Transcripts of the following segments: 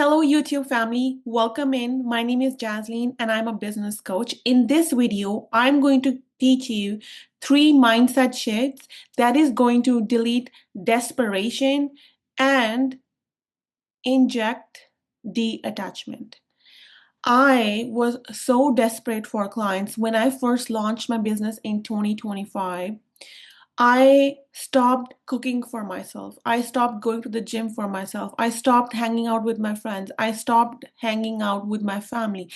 Hello, YouTube family. Welcome in. My name is Jasleen and I'm a business coach. In this video, I'm going to teach you 3 mindset shifts that is going to delete desperation and inject detachment. I was so desperate for clients when I first launched my business in 2025. I stopped cooking for myself. I stopped going to the gym for myself. I stopped hanging out with my friends. I stopped hanging out with my family.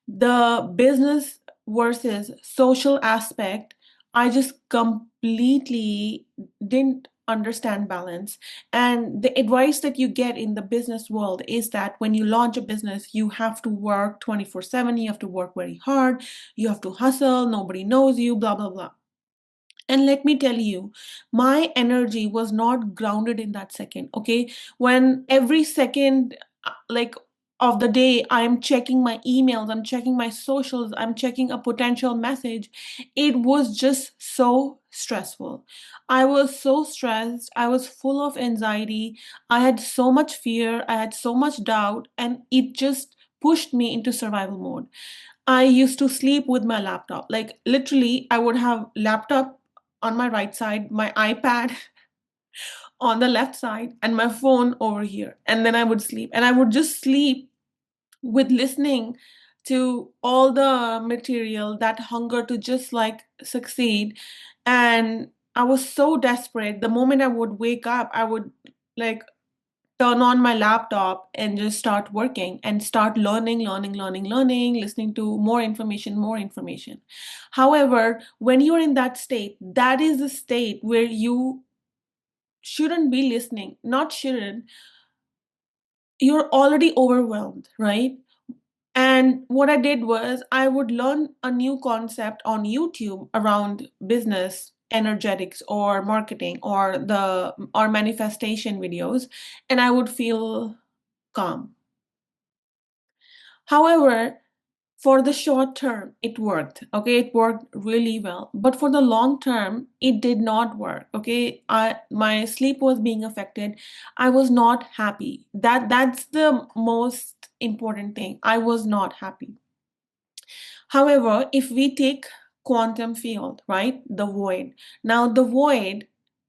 The business versus social aspect, I just completely didn't understand balance. And the advice that you get in the business world is that when you launch a business, you have to work 24/7, you have to work very hard, you have to hustle, nobody knows you, blah, blah, blah. And let me tell you, my energy was not grounded in that second. Okay. When every second, like of the day, I'm checking my emails, I'm checking my socials, I'm checking a potential message, it was just so stressful. I was so stressed. I was full of anxiety. I had so much fear. I had so much doubt, and it just pushed me into survival mode. I used to sleep with my laptop. Like literally, I would have laptop on my right side, my iPad on the left side, and my phone over here. And then I would sleep. And I would just sleep with listening to all the material, that hunger to just like succeed. And I was so desperate. The moment I would wake up, I would like turn on my laptop and just start working and start learning, listening to more information, more information. However, when you're in that state, that is the state where you shouldn't be listening, not shouldn't, you're already overwhelmed, right? And what I did was I would learn a new concept on YouTube around business energetics or marketing or manifestation videos, and I would feel calm. However, for the short term, it worked. Okay, it worked really well. But for the long term, it did not work. Okay, my sleep was being affected. I was not happy. That's the most important thing. I was not happy. However, if we take quantum field, right, the void. Now the void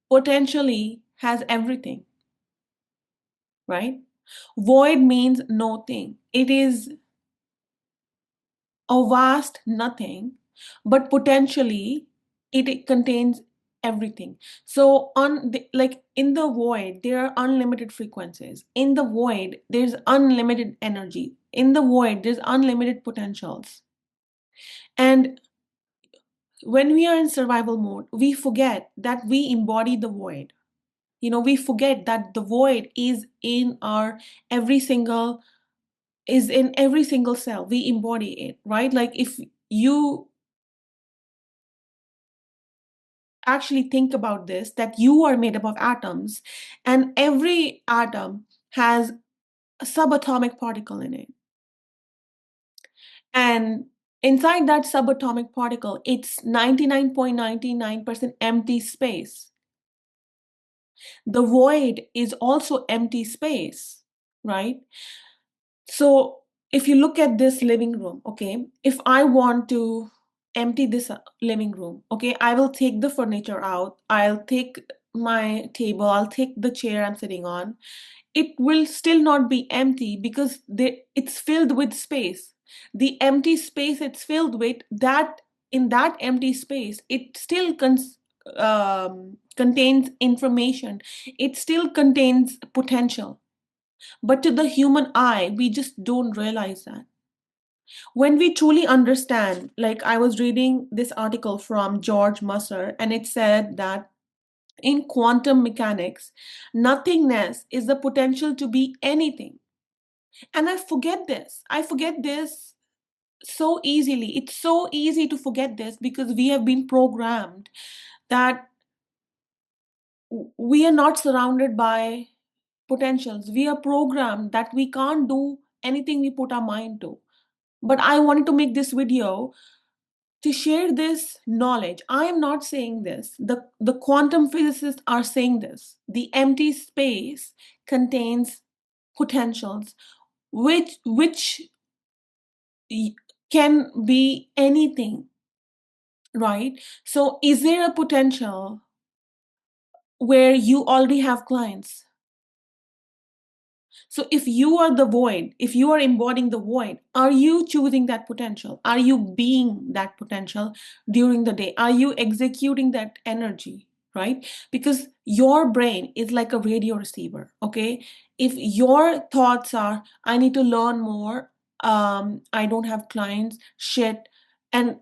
potentially has everything, right? Void means nothing. It is a vast nothing, but potentially it contains everything. So on the, like in the void, there are unlimited frequencies. In the void, there's unlimited energy. In the void, there's unlimited potentials. And when we are in survival mode, we forget that we embody the void. We forget that the void every single is in every single cell. We embody it, right? Like if you actually think about this, that you are made up of atoms, and every atom has a subatomic particle in it. And inside that subatomic particle, it's 99.99% empty space. The void is also empty space, right? So if you look at this living room, okay, if I want to empty this living room, okay, I will take the furniture out, I'll take my table, I'll take the chair I'm sitting on. It will still not be empty because it's filled with space. The empty space it's filled with, that in that empty space, it still contains information. It still contains potential. But to the human eye, we just don't realize that. When we truly understand, like I was reading this article from George Musser, and it said that in quantum mechanics, nothingness is the potential to be anything. And I forget this. I forget this so easily. It's so easy to forget this because we have been programmed that we are not surrounded by potentials. We are programmed that we can't do anything we put our mind to. But I wanted to make this video to share this knowledge. I am not saying this. The quantum physicists are saying this. The empty space contains potentials. which y- can be anything, right? So is there a potential where you already have clients? So if you are the void, if you are embodying the void, are you choosing that potential? Are you being that potential during the day? Are you executing that energy? Right? Because your brain is like a radio receiver. Okay. If your thoughts are, I need to learn more, I don't have clients, shit, and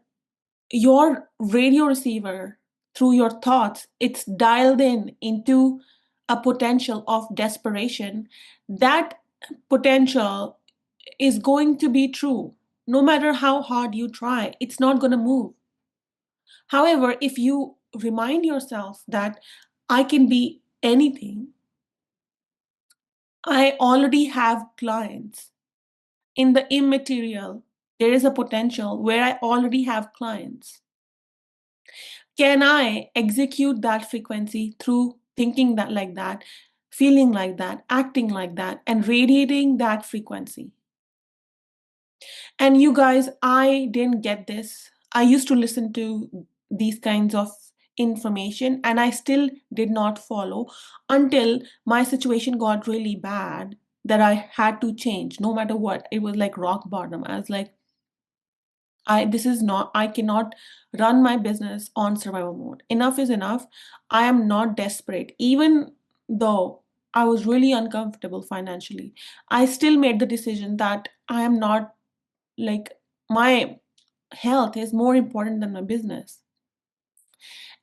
your radio receiver, through your thoughts, it's dialed in into a potential of desperation. That potential is going to be true. No matter how hard you try, it's not going to move. However, if you remind yourself that I can be anything, I already have clients. In the immaterial, there is a potential where I already have clients. Can I execute that frequency through thinking that like that, feeling like that, acting like that, and radiating that frequency? And you guys, I didn't get this. I used to listen to these kinds of information and I still did not follow until my situation got really bad that I had to change no matter what. It was like rock bottom. I was like, I cannot run my business on survival mode. Enough is enough. I am not desperate. Even though I was really uncomfortable financially, I still made the decision that I am not, like, my health is more important than my business.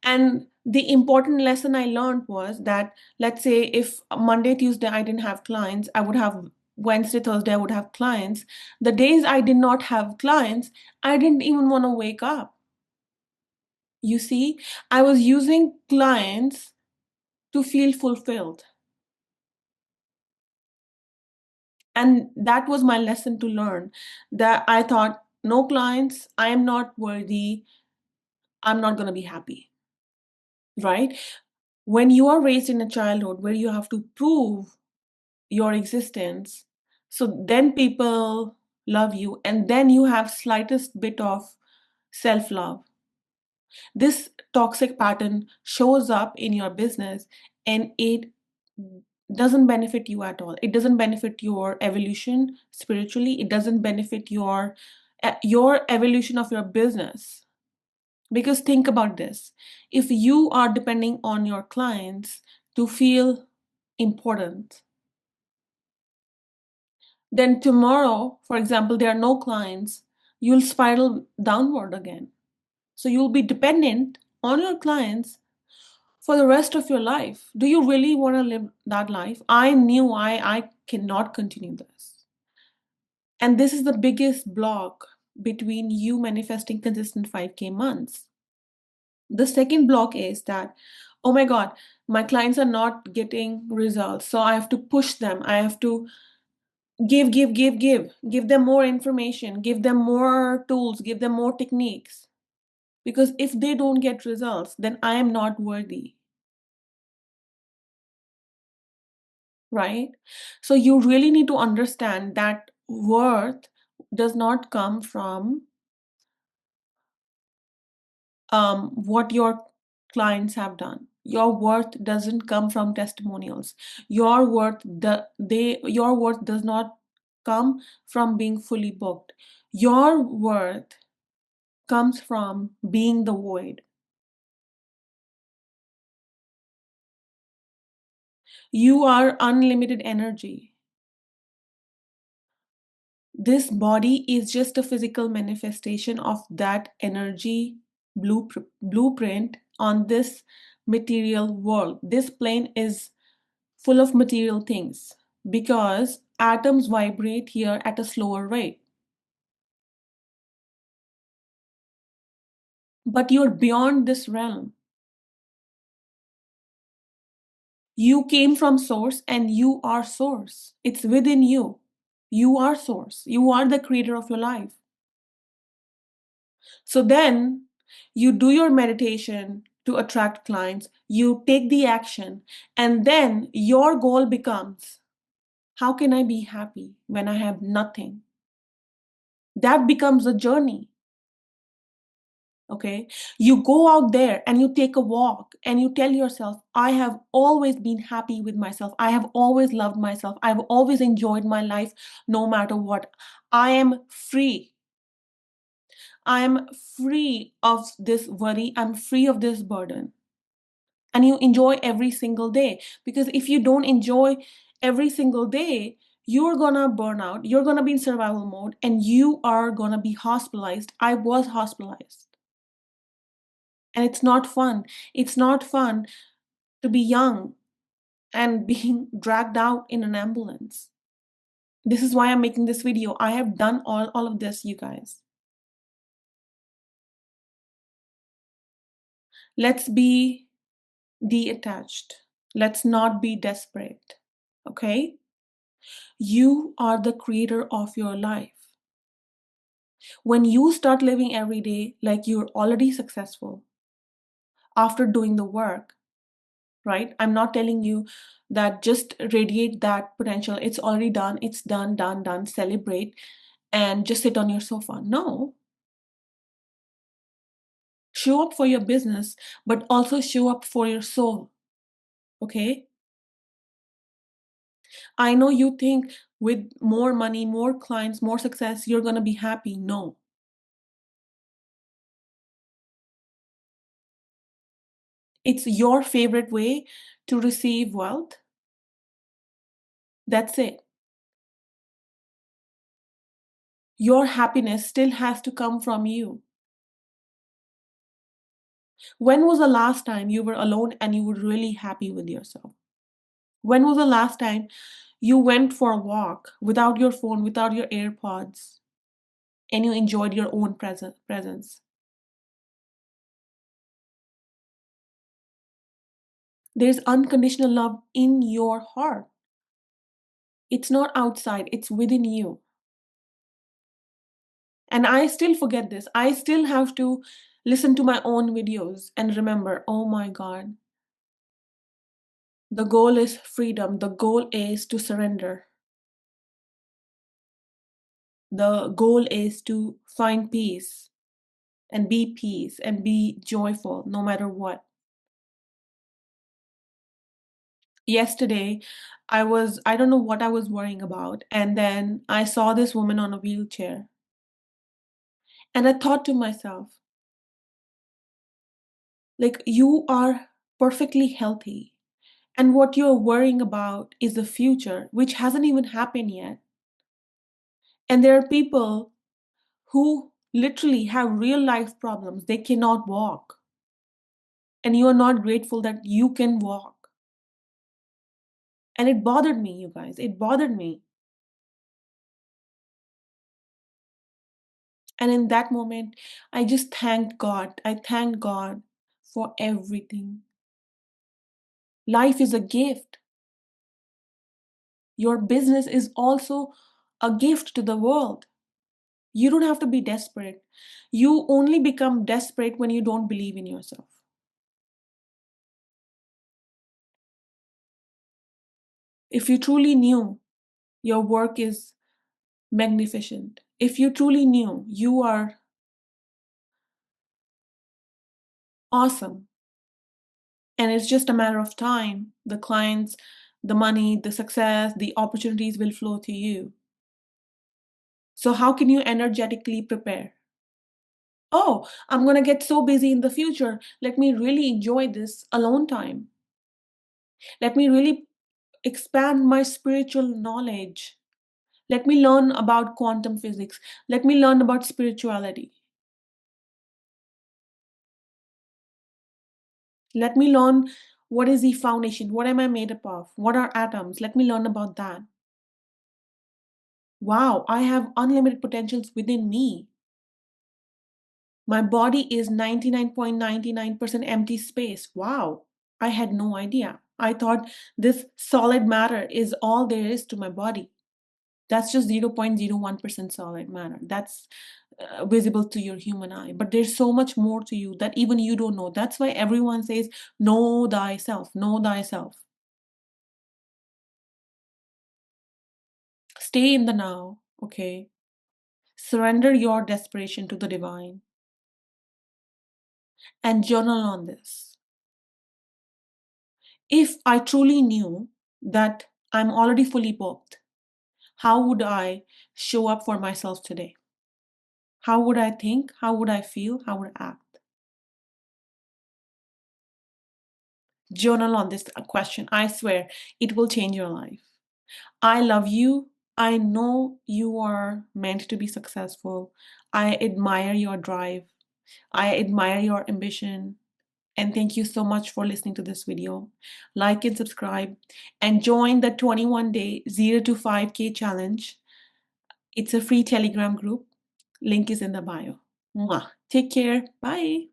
And the important lesson I learned was that, let's say if Monday, Tuesday I didn't have clients, I would have Wednesday, Thursday I would have clients. The days I did not have clients, I didn't even want to wake up. You see, I was using clients to feel fulfilled. And that was my lesson to learn, that I thought, no clients, I am not worthy, I'm not going to be happy, right? When you are raised in a childhood where you have to prove your existence, so then people love you, and then you have slightest bit of self-love. This toxic pattern shows up in your business and it doesn't benefit you at all. It doesn't benefit your evolution spiritually. It doesn't benefit your evolution of your business. Because think about this. If you are depending on your clients to feel important, then tomorrow, for example, there are no clients, you'll spiral downward again. So you'll be dependent on your clients for the rest of your life. Do you really want to live that life? I knew I cannot continue this. And this is the biggest block between you manifesting consistent 5K months. The second block is that, oh my God, my clients are not getting results. So I have to push them. I have to give them more information, give them more tools, give them more techniques. Because if they don't get results, then I am not worthy, right? So you really need to understand that worth does not come from what your clients have done. Your worth doesn't come from testimonials. Your worth does not come from being fully booked. Your worth comes from being the void. You are unlimited energy. This body is just a physical manifestation of that energy blueprint on this material world. This plane is full of material things because atoms vibrate here at a slower rate. But you're beyond this realm. You came from source and you are source. It's within you. You are source. You are the creator of your life. So then you do your meditation to attract clients, you take the action, and then your goal becomes, How can I be happy when I have nothing? That becomes a journey. Okay, you go out there and you take a walk and you tell yourself, I have always been happy with myself, I have always loved myself, I've always enjoyed my life no matter what. I am free. I am free of this worry, I'm free of this burden. And you enjoy every single day, because if you don't enjoy every single day, you're gonna burn out, you're gonna be in survival mode, and you are gonna be hospitalized. I was hospitalized. And it's not fun. It's not fun to be young and being dragged out in an ambulance. This is why I'm making this video. I have done all of this, you guys. Let's be detached. Let's not be desperate. Okay? You are the creator of your life. When you start living every day like you're already successful after doing the work, right? I'm not telling you that just radiate that potential. It's already done. It's done, done, done. Celebrate and just sit on your sofa. No. Show up for your business, but also show up for your soul. Okay? I know you think with more money, more clients, more success, you're going to be happy. No. It's your favorite way to receive wealth. That's it. Your happiness still has to come from you. When was the last time you were alone and you were really happy with yourself? When was the last time you went for a walk without your phone, without your AirPods, and you enjoyed your own presence? There's unconditional love in your heart. It's not outside, it's within you. And I still forget this. I still have to listen to my own videos and remember, oh my God, the goal is freedom. The goal is to surrender. The goal is to find peace and be joyful no matter what. Yesterday, I don't know what I was worrying about. And then I saw this woman on a wheelchair. And I thought to myself, like, you are perfectly healthy. And what you're worrying about is the future, which hasn't even happened yet. And there are people who literally have real life problems. They cannot walk. And you are not grateful that you can walk. And it bothered me, you guys. It bothered me. And in that moment, I just thanked God. I thanked God for everything. Life is a gift. Your business is also a gift to the world. You don't have to be desperate. You only become desperate when you don't believe in yourself. If you truly knew your work is magnificent, if you truly knew you are awesome, and it's just a matter of time, the clients, the money, the success, the opportunities will flow to you. So, how can you energetically prepare? Oh, I'm going to get so busy in the future. Let me really enjoy this alone time. Let me really expand my spiritual knowledge. Let me learn about quantum physics. Let me learn about spirituality. Let me learn what is the foundation. What am I made up of? What are atoms? Let me learn about that. Wow, I have unlimited potentials within me. My body is 99.99% empty space. Wow, I had no idea. I thought this solid matter is all there is to my body. That's just 0.01% solid matter. That's visible to your human eye. But there's so much more to you that even you don't know. That's why everyone says, know thyself, know thyself. Stay in the now, okay? Surrender your desperation to the divine and journal on this. If I truly knew that I'm already fully booked, how would I show up for myself today? How would I think? How would I feel? How would I act? Journal on this question. I swear it will change your life. I love you. I know you are meant to be successful. I admire your drive. I admire your ambition. And thank you so much for listening to this video. Like and subscribe and join the 21-day 0 to 5K challenge. It's a free Telegram group. Link is in the bio. Mwah. Take care. Bye.